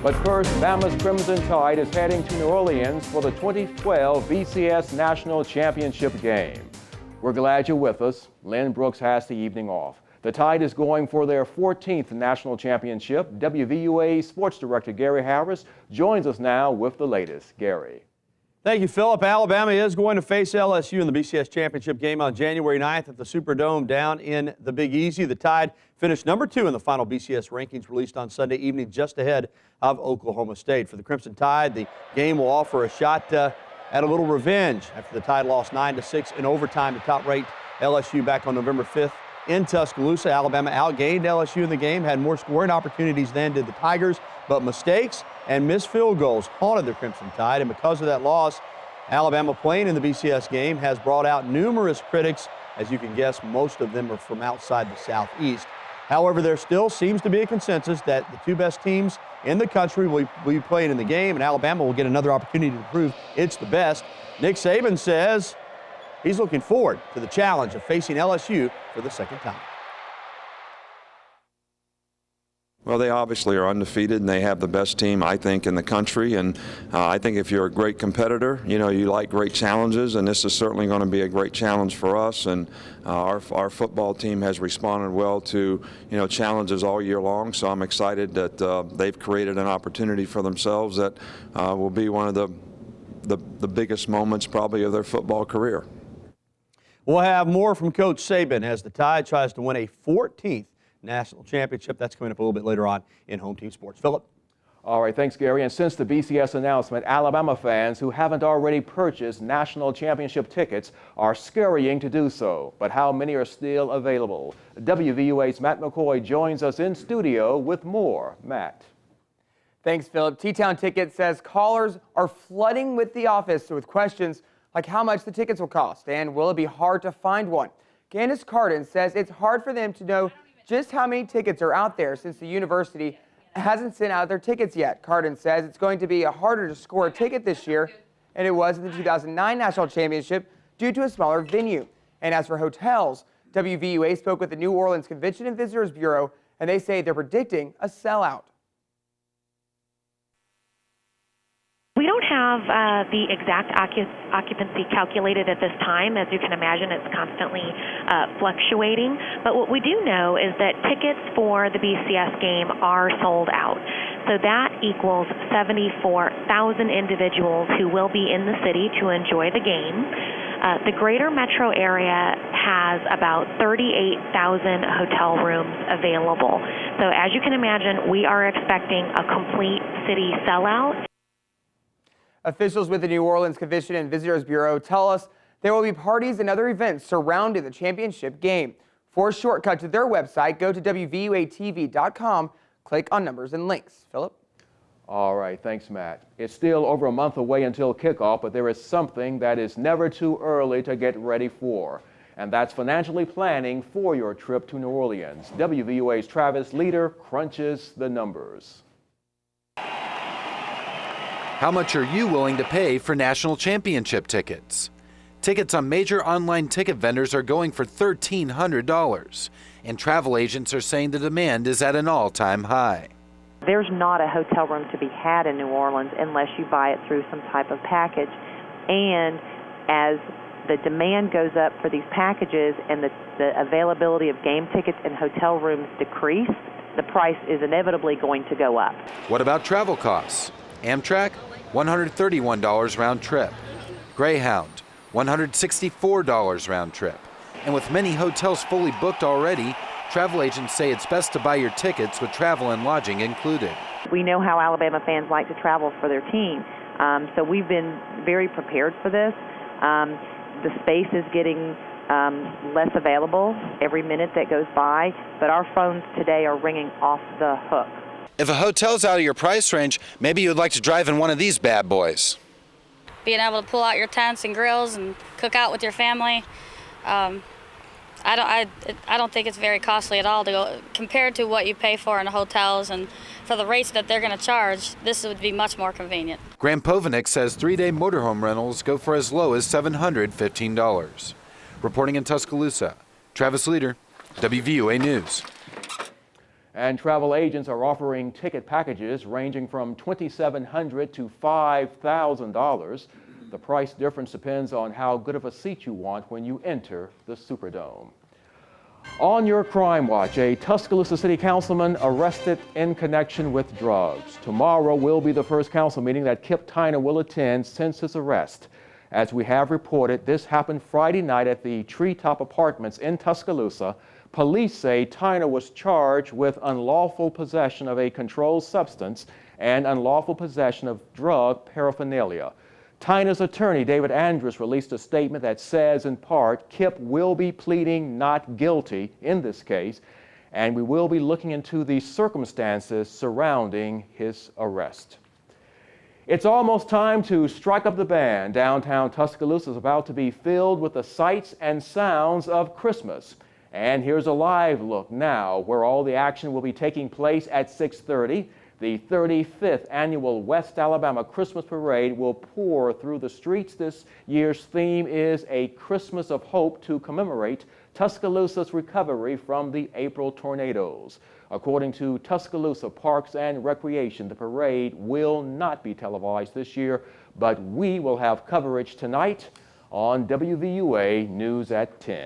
But first, Bama's Crimson Tide is heading to New Orleans for the 2012 BCS National Championship game. We're glad you're with us. Lynn Brooks has the evening off. The Tide is going for their 14th national championship. WVUA Sports Director Gary Harris joins us now with the latest. Gary. Thank you, Philip. Alabama is going to face LSU in the BCS Championship game on January 9th at the Superdome down in the Big Easy. The Tide finished number 2 in the final BCS rankings released on Sunday evening, just ahead of Oklahoma State. For the Crimson Tide, the game will offer a shot at a little revenge after the Tide lost 9-6 in overtime to top-ranked LSU back on November 5th in Tuscaloosa. Alabama outgained LSU in the game, had more scoring opportunities than did the Tigers, but mistakes and missed field goals haunted the Crimson Tide, and because of that loss, Alabama playing in the BCS game has brought out numerous critics. As you can guess, most of them are from outside the Southeast. However, there still seems to be a consensus that the 2 best teams in the country will be playing in the game, and Alabama will get another opportunity to prove it's the best. Nick Saban says he's looking forward to the challenge of facing LSU for the second time. Well, they obviously are undefeated, and they have the best team, I think, in the country. And I think if you're a great competitor, you know, you like great challenges, and this is certainly going to be a great challenge for us. And our football team has responded well to, you know, challenges all year long. So I'm excited that they've created an opportunity for themselves that will be one of the biggest moments probably of their football career. We'll have more from Coach Saban as the Tide tries to win a 14th national championship. That's coming up a little bit later on in Home Team Sports. Philip. All right, thanks, Gary. And since the BCS announcement, Alabama fans who haven't already purchased national championship tickets are scurrying to do so. But how many are still available? WVUA's Matt McCoy joins us in studio with more. Matt. Thanks, Philip. T-Town Ticket says callers are flooding with the office with questions like how much the tickets will cost and will it be hard to find one. Candace Carden says it's hard for them to know just how many tickets are out there since the university hasn't sent out their tickets yet. Carden says it's going to be harder to score a ticket this year than it was in the 2009 National Championship due to a smaller venue. And as for hotels, WVUA spoke with the New Orleans Convention and Visitors Bureau, and they say they're predicting a sellout. We don't have the exact occupancy calculated at this time. As you can imagine, it's constantly fluctuating. But what we do know is that tickets for the BCS game are sold out. So that equals 74,000 individuals who will be in the city to enjoy the game. The greater metro area has about 38,000 hotel rooms available. So as you can imagine, we are expecting a complete city sellout. Officials with the New Orleans Convention and Visitors Bureau tell us there will be parties and other events surrounding the championship game. For a shortcut to their website, go to WVUATV.com, click on numbers and links. Philip? All right, thanks, Matt. It's still over a month away until kickoff, but there is something that is never too early to get ready for, and that's financially planning for your trip to New Orleans. WVUA's Travis Leader crunches the numbers. How much are you willing to pay for national championship tickets? Tickets on major online ticket vendors are going for $1,300, and travel agents are saying the demand is at an all-time high. There's not a hotel room to be had in New Orleans unless you buy it through some type of package. And as the demand goes up for these packages and the availability of game tickets and hotel rooms decrease, the price is inevitably going to go up. What about travel costs? Amtrak, $131 round trip. Greyhound, $164 round trip. And with many hotels fully booked already, travel agents say it's best to buy your tickets with travel and lodging included. We know how Alabama fans like to travel for their team, so we've been very prepared for this. The space is getting less available every minute that goes by, but our phones today are ringing off the hook. If a hotel's out of your price range, maybe you'd like to drive in one of these bad boys. Being able to pull out your tents and grills and cook out with your family, I don't think it's very costly at all to go compared to what you pay for in the hotels, and for the rates that they're going to charge, this would be much more convenient. Graham Povenick says 3-day motorhome rentals go for as low as $715. Reporting in Tuscaloosa, Travis Leader, WVUA News. And travel agents are offering ticket packages ranging from $2,700 to $5,000. The price difference depends on how good of a seat you want when you enter the Superdome. On your crime watch, a Tuscaloosa City Councilman arrested in connection with drugs. Tomorrow will be the first council meeting that Kip Tyner will attend since his arrest. As we have reported, this happened Friday night at the Treetop Apartments in Tuscaloosa. Police say Tyner was charged with unlawful possession of a controlled substance and unlawful possession of drug paraphernalia. Tyner's attorney, David Andrus, released a statement that says, in part, Kip will be pleading not guilty in this case, and we will be looking into the circumstances surrounding his arrest. It's almost time to strike up the band. Downtown Tuscaloosa is about to be filled with the sights and sounds of Christmas. And here's a live look now where all the action will be taking place at 6:30. The 35th annual West Alabama Christmas Parade will pour through the streets. This year's theme is A Christmas of Hope to commemorate Tuscaloosa's recovery from the April tornadoes. According to Tuscaloosa Parks and Recreation, the parade will not be televised this year, but we will have coverage tonight on WVUA News at 10.